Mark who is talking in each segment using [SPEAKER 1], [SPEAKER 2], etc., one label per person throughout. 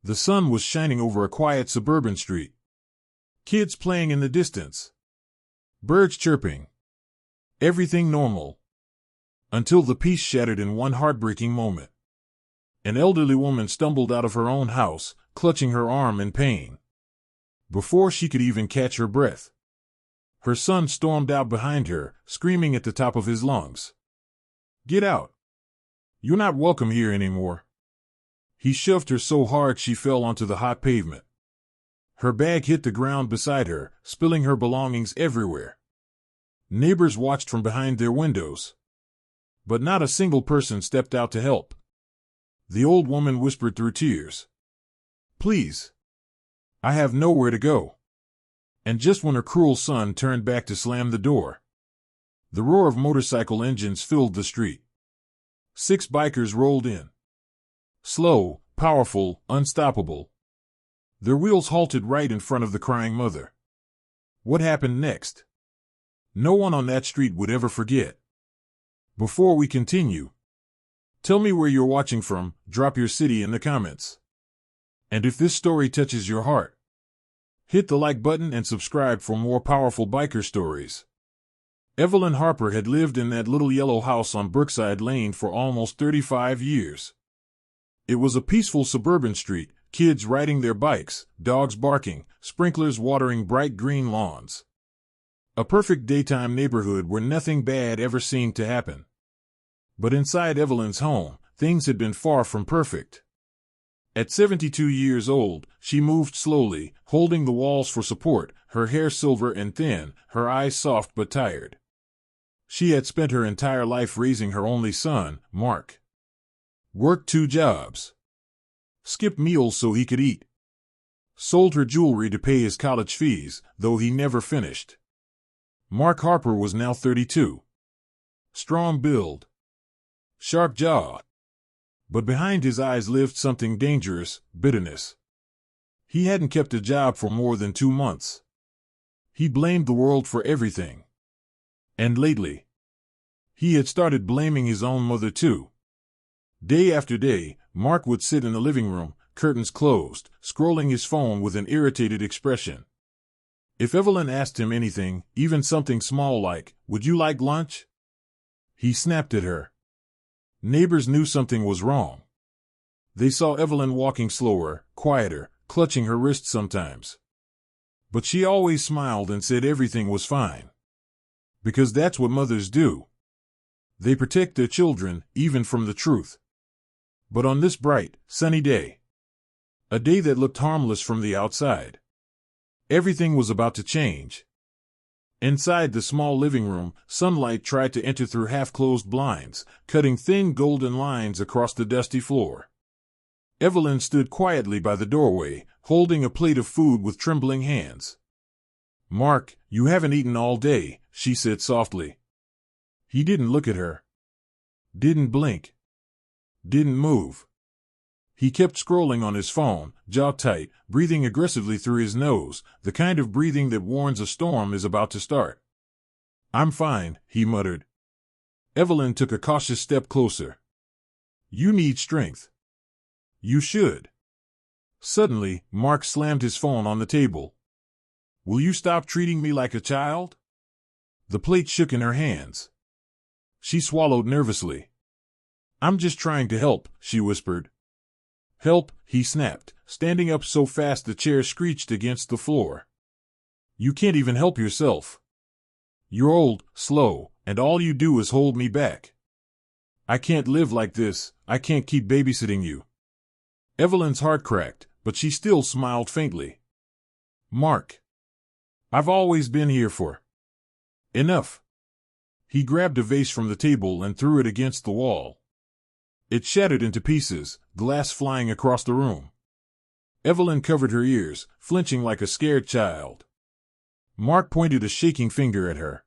[SPEAKER 1] The sun was shining over a quiet suburban street. Kids playing in the distance. Birds chirping. Everything normal. Until the peace shattered in one heartbreaking moment. An elderly woman stumbled out of her own house, clutching her arm in pain. Before she could even catch her breath, her son stormed out behind her, screaming at the top of his lungs. "Get out! You're not welcome here anymore." He shoved her so hard she fell onto the hot pavement. Her bag hit the ground beside her, spilling her belongings everywhere. Neighbors watched from behind their windows. But not a single person stepped out to help. The old woman whispered through tears, "Please. I have nowhere to go." And just when her cruel son turned back to slam the door, the roar of motorcycle engines filled the street. 6 bikers rolled in. Slow, powerful, unstoppable. Their wheels halted right in front of the crying mother. What happened next? No one on that street would ever forget. Before we continue, tell me where you're watching from, drop your city in the comments. And if this story touches your heart, hit the like button and subscribe for more powerful biker stories. Evelyn Harper had lived in that little yellow house on Brookside Lane for almost 35 years. It was a peaceful suburban street, kids riding their bikes, dogs barking, sprinklers watering bright green lawns. A perfect daytime neighborhood where nothing bad ever seemed to happen. But inside Evelyn's home, things had been far from perfect. At 72 years old, she moved slowly, holding the walls for support, her hair silver and thin, her eyes soft but tired. She had spent her entire life raising her only son, Mark. Worked 2 jobs. Skipped meals so he could eat. Sold her jewelry to pay his college fees, though he never finished. Mark Harper was now 32. Strong build. Sharp jaw. But behind his eyes lived something dangerous, bitterness. He hadn't kept a job for more than 2 months. He blamed the world for everything. And lately, he had started blaming his own mother too. Day after day, Mark would sit in the living room, curtains closed, scrolling his phone with an irritated expression. If Evelyn asked him anything, even something small like, "Would you like lunch?" he snapped at her. Neighbors knew something was wrong. They saw Evelyn walking slower, quieter, clutching her wrist sometimes. But she always smiled and said everything was fine. Because that's what mothers do. They protect their children, even from the truth. But on this bright, sunny day, a day that looked harmless from the outside, everything was about to change. Inside the small living room, sunlight tried to enter through half-closed blinds, cutting thin golden lines across the dusty floor. Evelyn stood quietly by the doorway, holding a plate of food with trembling hands. "Mark, you haven't eaten all day," she said softly. He didn't look at her. Didn't blink. Didn't move. He kept scrolling on his phone, jaw tight, breathing aggressively through his nose, the kind of breathing that warns a storm is about to start. "I'm fine," he muttered. Evelyn took a cautious step closer. "You need strength." "You should." Suddenly, Mark slammed his phone on the table. "Will you stop treating me like a child?" The plate shook in her hands. She swallowed nervously. "I'm just trying to help," she whispered. "Help," he snapped, standing up so fast the chair screeched against the floor. "You can't even help yourself. You're old, slow, and all you do is hold me back. I can't live like this, I can't keep babysitting you." Evelyn's heart cracked, but she still smiled faintly. "Mark, I've always been here for." "Enough." He grabbed a vase from the table and threw it against the wall. It shattered into pieces, glass flying across the room. Evelyn covered her ears, flinching like a scared child. Mark pointed a shaking finger at her.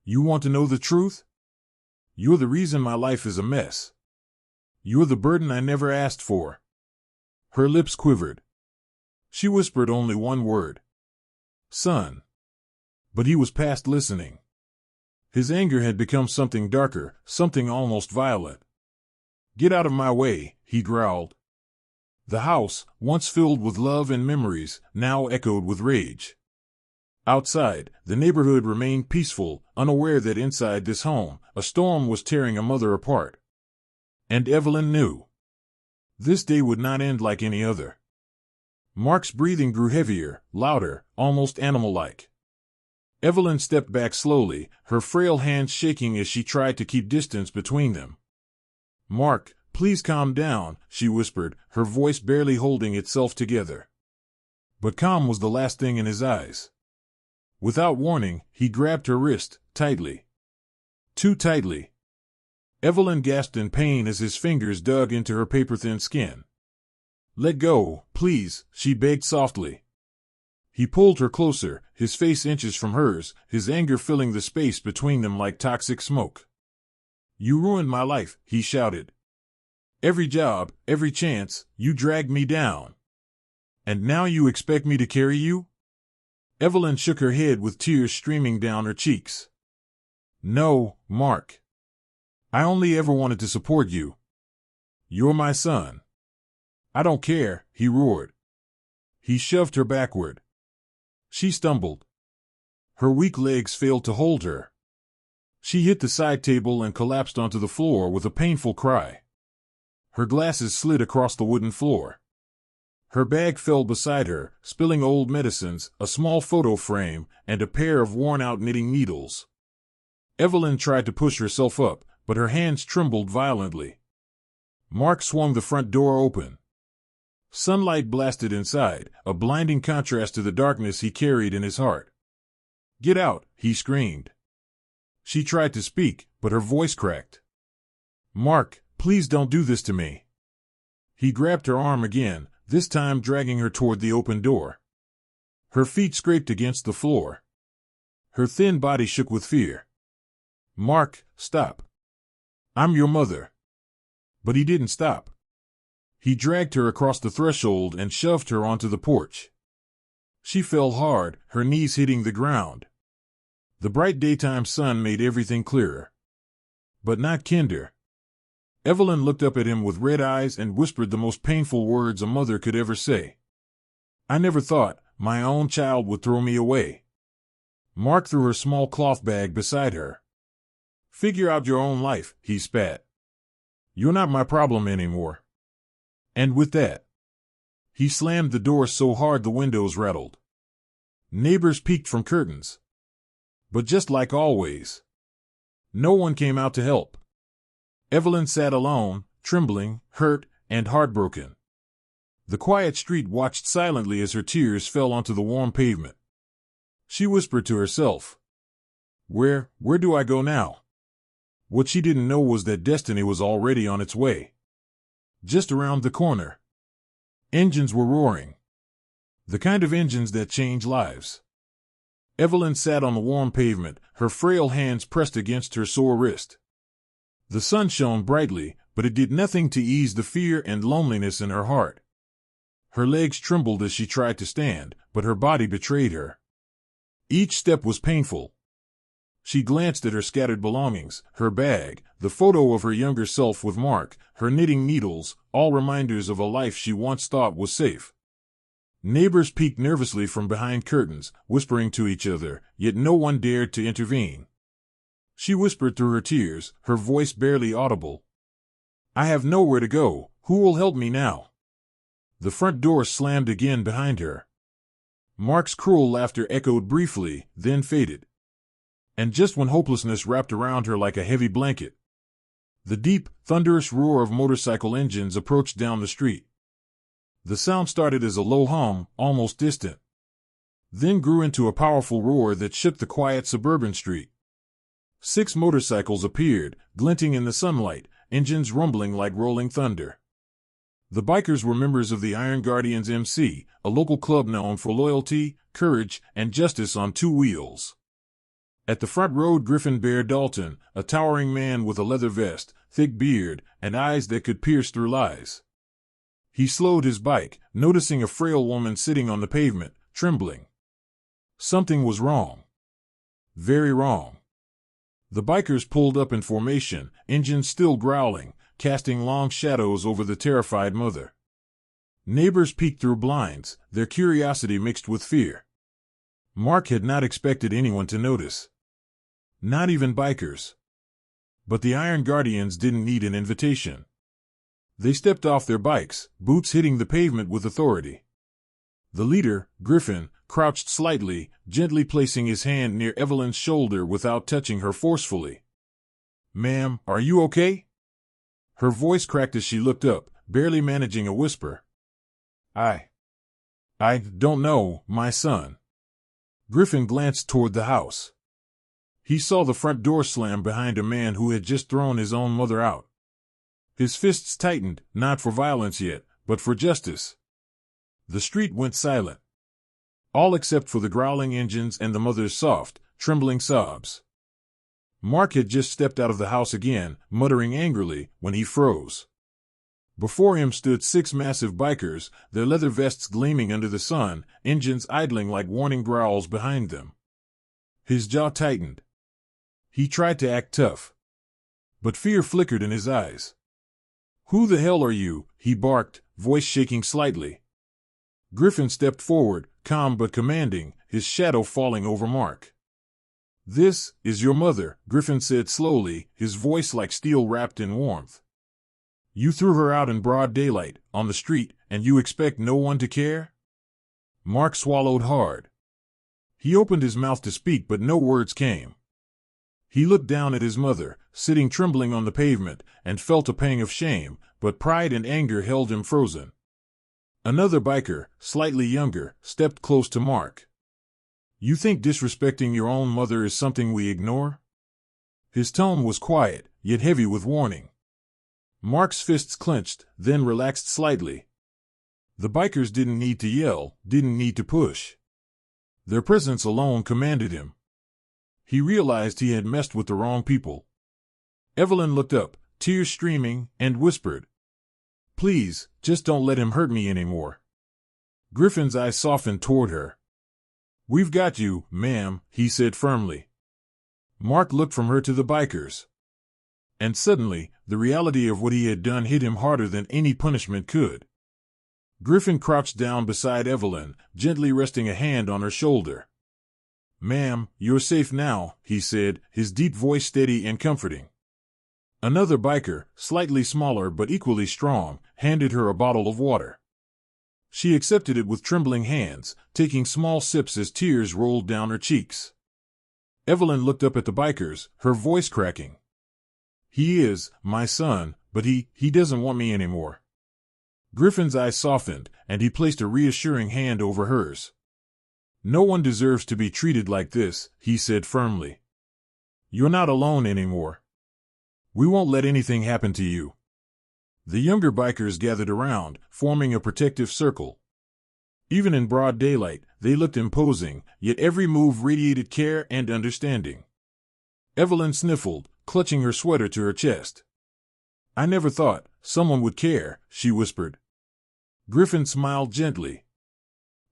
[SPEAKER 1] "You want to know the truth? You're the reason my life is a mess. You're the burden I never asked for." Her lips quivered. She whispered only one word. "Son." But he was past listening. His anger had become something darker, something almost violent. "Get out of my way," he growled. The house, once filled with love and memories, now echoed with rage. Outside, the neighborhood remained peaceful, unaware that inside this home, a storm was tearing a mother apart. And Evelyn knew. This day would not end like any other. Mark's breathing grew heavier, louder, almost animal-like. Evelyn stepped back slowly, her frail hands shaking as she tried to keep distance between them. "Mark, please calm down," she whispered, her voice barely holding itself together. But calm was the last thing in his eyes. Without warning, he grabbed her wrist, tightly. Too tightly. Evelyn gasped in pain as his fingers dug into her paper-thin skin. "Let go, please," she begged softly. He pulled her closer, his face inches from hers, his anger filling the space between them like toxic smoke. "You ruined my life," he shouted. "Every job, every chance, you dragged me down. And now you expect me to carry you?" Evelyn shook her head with tears streaming down her cheeks. "No, Mark. I only ever wanted to support you. You're my son." "I don't care," he roared. He shoved her backward. She stumbled. Her weak legs failed to hold her. She hit the side table and collapsed onto the floor with a painful cry. Her glasses slid across the wooden floor. Her bag fell beside her, spilling old medicines, a small photo frame, and a pair of worn-out knitting needles. Evelyn tried to push herself up, but her hands trembled violently. Mark swung the front door open. Sunlight blasted inside, a blinding contrast to the darkness he carried in his heart. "Get out," he screamed. She tried to speak, but her voice cracked. "Mark, please don't do this to me." He grabbed her arm again, this time dragging her toward the open door. Her feet scraped against the floor. Her thin body shook with fear. "Mark, stop. I'm your mother." But he didn't stop. He dragged her across the threshold and shoved her onto the porch. She fell hard, her knees hitting the ground. The bright daytime sun made everything clearer. But not kinder. Evelyn looked up at him with red eyes and whispered the most painful words a mother could ever say. "I never thought my own child would throw me away." Mark threw her small cloth bag beside her. "Figure out your own life," he spat. "You're not my problem anymore." And with that, he slammed the door so hard the windows rattled. Neighbors peeked from curtains. But just like always, no one came out to help. Evelyn sat alone, trembling, hurt, and heartbroken. The quiet street watched silently as her tears fell onto the warm pavement. She whispered to herself, Where do I go now?" What she didn't know was that destiny was already on its way. Just around the corner. Engines were roaring. The kind of engines that change lives. Evelyn sat on the warm pavement, her frail hands pressed against her sore wrist. The sun shone brightly, but it did nothing to ease the fear and loneliness in her heart. Her legs trembled as she tried to stand, but her body betrayed her. Each step was painful. She glanced at her scattered belongings, her bag, the photo of her younger self with Mark, her knitting needles, all reminders of a life she once thought was safe. Neighbors peeked nervously from behind curtains, whispering to each other, yet no one dared to intervene. She whispered through her tears, her voice barely audible. "I have nowhere to go. Who will help me now?" The front door slammed again behind her. Mark's cruel laughter echoed briefly, then faded. And just when hopelessness wrapped around her like a heavy blanket, the deep, thunderous roar of motorcycle engines approached down the street. The sound started as a low hum, almost distant, then grew into a powerful roar that shook the quiet suburban street. 6 motorcycles appeared, glinting in the sunlight, engines rumbling like rolling thunder. The bikers were members of the Iron Guardians MC, a local club known for loyalty, courage, and justice on 2 wheels. At the front rode Griffin Bear Dalton, a towering man with a leather vest, thick beard, and eyes that could pierce through lies. He slowed his bike, noticing a frail woman sitting on the pavement, trembling. Something was wrong. Very wrong. The bikers pulled up in formation, engines still growling, casting long shadows over the terrified mother. Neighbors peeked through blinds, their curiosity mixed with fear. Mark had not expected anyone to notice. Not even bikers. But the Iron Guardians didn't need an invitation. They stepped off their bikes, boots hitting the pavement with authority. The leader, Griffin, crouched slightly, gently placing his hand near Evelyn's shoulder without touching her forcefully. "Ma'am, are you okay?" Her voice cracked as she looked up, barely managing a whisper. I don't know, my son." Griffin glanced toward the house. He saw the front door slam behind a man who had just thrown his own mother out. His fists tightened, not for violence yet, but for justice. The street went silent. All except for the growling engines and the mother's soft, trembling sobs. Mark had just stepped out of the house again, muttering angrily, when he froze. Before him stood 6 massive bikers, their leather vests gleaming under the sun, engines idling like warning growls behind them. His jaw tightened. He tried to act tough. But fear flickered in his eyes. "Who the hell are you?" he barked, voice shaking slightly. Griffin stepped forward, calm but commanding, his shadow falling over Mark. "This is your mother," Griffin said slowly, his voice like steel wrapped in warmth. "You threw her out in broad daylight, on the street, and you expect no one to care?" Mark swallowed hard. He opened his mouth to speak, but no words came. He looked down at his mother, sitting trembling on the pavement, and felt a pang of shame, but pride and anger held him frozen. Another biker, slightly younger, stepped close to Mark. "You think disrespecting your own mother is something we ignore?" His tone was quiet, yet heavy with warning. Mark's fists clenched, then relaxed slightly. The bikers didn't need to yell, didn't need to push. Their presence alone commanded him. He realized he had messed with the wrong people. Evelyn looked up, tears streaming, and whispered, "Please, just don't let him hurt me anymore." Griffin's eyes softened toward her. "We've got you, ma'am," he said firmly. Mark looked from her to the bikers. And suddenly, the reality of what he had done hit him harder than any punishment could. Griffin crouched down beside Evelyn, gently resting a hand on her shoulder. "Ma'am, you're safe now," he said, his deep voice steady and comforting. Another biker, slightly smaller but equally strong, handed her a bottle of water. She accepted it with trembling hands, taking small sips as tears rolled down her cheeks. Evelyn looked up at the bikers, her voice cracking. "He is my son, but he doesn't want me anymore." Griffin's eyes softened, and he placed a reassuring hand over hers. "No one deserves to be treated like this," he said firmly. "You're not alone anymore. We won't let anything happen to you." The younger bikers gathered around, forming a protective circle. Even in broad daylight, they looked imposing, yet every move radiated care and understanding. Evelyn sniffled, clutching her sweater to her chest. "I never thought someone would care," she whispered. Griffin smiled gently.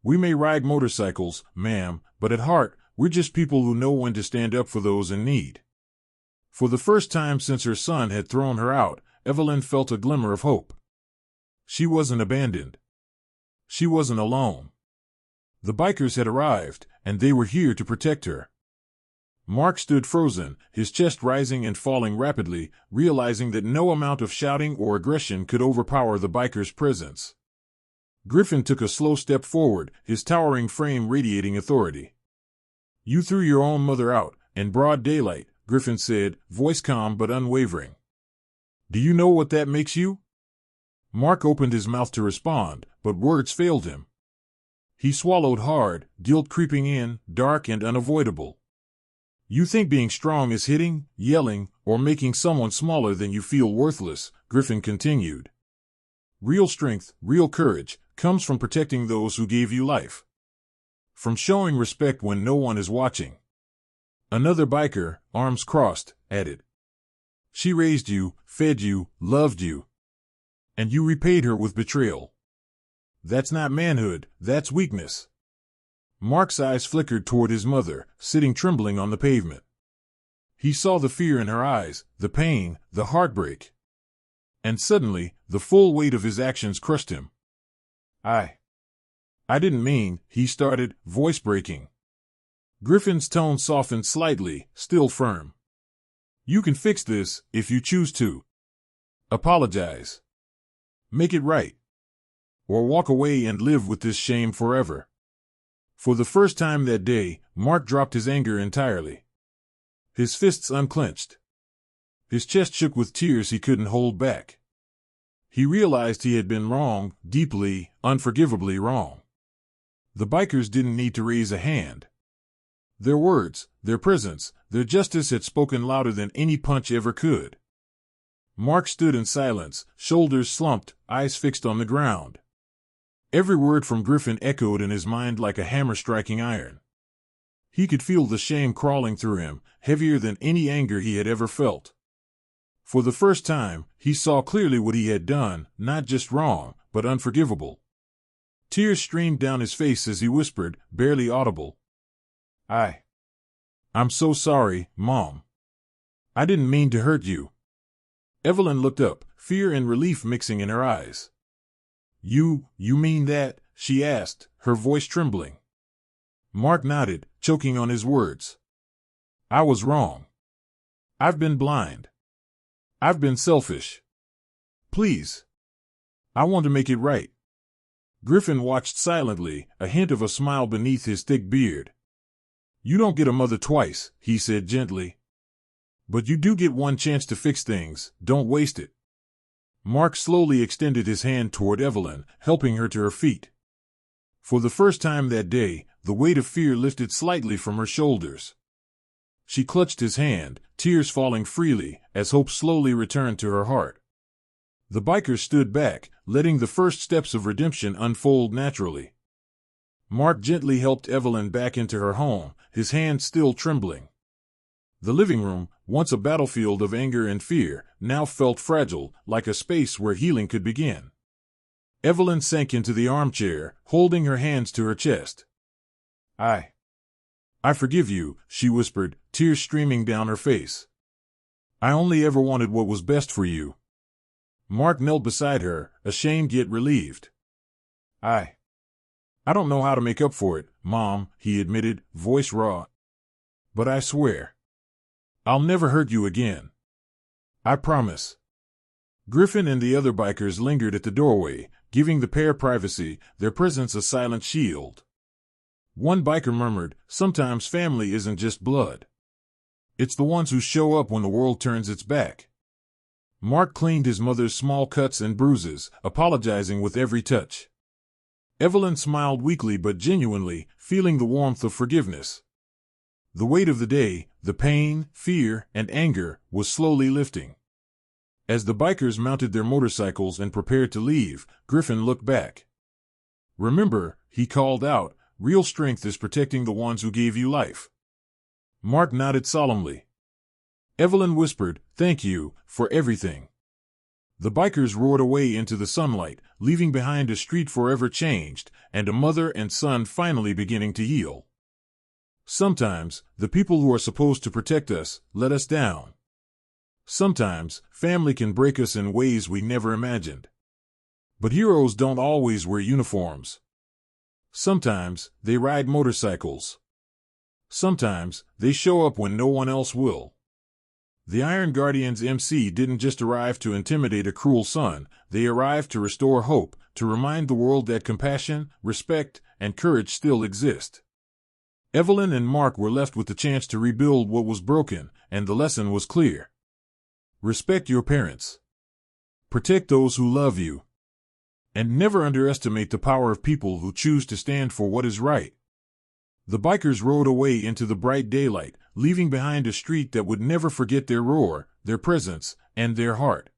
[SPEAKER 1] "We may ride motorcycles, ma'am, but at heart, we're just people who know when to stand up for those in need." For the first time since her son had thrown her out, Evelyn felt a glimmer of hope. She wasn't abandoned. She wasn't alone. The bikers had arrived, and they were here to protect her. Mark stood frozen, his chest rising and falling rapidly, realizing that no amount of shouting or aggression could overpower the bikers' presence. Griffin took a slow step forward, his towering frame radiating authority. "You threw your own mother out, in broad daylight," Griffin said, voice calm but unwavering. "Do you know what that makes you?" Mark opened his mouth to respond, but words failed him. He swallowed hard, guilt creeping in, dark and unavoidable. "You think being strong is hitting, yelling, or making someone smaller than you feel worthless," Griffin continued. "Real strength, real courage, comes from protecting those who gave you life. From showing respect when no one is watching." Another biker, arms crossed, added, "She raised you, fed you, loved you. And you repaid her with betrayal. That's not manhood, that's weakness." Mark's eyes flickered toward his mother, sitting trembling on the pavement. He saw the fear in her eyes, the pain, the heartbreak. And suddenly, the full weight of his actions crushed him. I didn't mean, he started, voice breaking. Griffin's tone softened slightly, still firm. You can fix this, if you choose to. Apologize. Make it right. Or walk away and live with this shame forever. For the first time that day, Mark dropped his anger entirely. His fists unclenched. His chest shook with tears he couldn't hold back. He realized he had been wrong, deeply, unforgivably wrong. The bikers didn't need to raise a hand. Their words, their presence, their justice had spoken louder than any punch ever could. Mark stood in silence, shoulders slumped, eyes fixed on the ground. Every word from Griffin echoed in his mind like a hammer striking iron. He could feel the shame crawling through him, heavier than any anger he had ever felt. For the first time, he saw clearly what he had done, not just wrong, but unforgivable. Tears streamed down his face as he whispered, barely audible. I'm so sorry, Mom. I didn't mean to hurt you. Evelyn looked up, fear and relief mixing in her eyes. You mean that? She asked, her voice trembling. Mark nodded, choking on his words. I was wrong. I've been blind. I've been selfish. Please. I want to make it right. Griffin watched silently, a hint of a smile beneath his thick beard. You don't get a mother twice, he said gently. But you do get one chance to fix things, don't waste it. Mark slowly extended his hand toward Evelyn, helping her to her feet. For the first time that day, the weight of fear lifted slightly from her shoulders. She clutched his hand, tears falling freely, as hope slowly returned to her heart. The bikers stood back, letting the first steps of redemption unfold naturally. Mark gently helped Evelyn back into her home, his hand still trembling. The living room, once a battlefield of anger and fear, now felt fragile, like a space where healing could begin. Evelyn sank into the armchair, holding her hands to her chest. I forgive you, she whispered, tears streaming down her face. I only ever wanted what was best for you. Mark knelt beside her, ashamed yet relieved. I don't know how to make up for it, Mom, he admitted, voice raw. But I swear. I'll never hurt you again. I promise. Griffin and the other bikers lingered at the doorway, giving the pair privacy, their presence a silent shield. One biker murmured, sometimes family isn't just blood. It's the ones who show up when the world turns its back. Mark cleaned his mother's small cuts and bruises, apologizing with every touch. Evelyn smiled weakly but genuinely, feeling the warmth of forgiveness. The weight of the day, the pain, fear, and anger, was slowly lifting. As the bikers mounted their motorcycles and prepared to leave, Griffin looked back. Remember, he called out, real strength is protecting the ones who gave you life. Mark nodded solemnly. Evelyn whispered, thank you, for everything. The bikers roared away into the sunlight, leaving behind a street forever changed, and a mother and son finally beginning to heal. Sometimes, the people who are supposed to protect us, let us down. Sometimes, family can break us in ways we never imagined. But heroes don't always wear uniforms. Sometimes, they ride motorcycles. Sometimes, they show up when no one else will. The Iron Guardians MC didn't just arrive to intimidate a cruel son, they arrived to restore hope, to remind the world that compassion, respect, and courage still exist. Evelyn and Mark were left with the chance to rebuild what was broken, and the lesson was clear. Respect your parents. Protect those who love you. And never underestimate the power of people who choose to stand for what is right. The bikers rode away into the bright daylight, leaving behind a street that would never forget their roar, their presence, and their heart.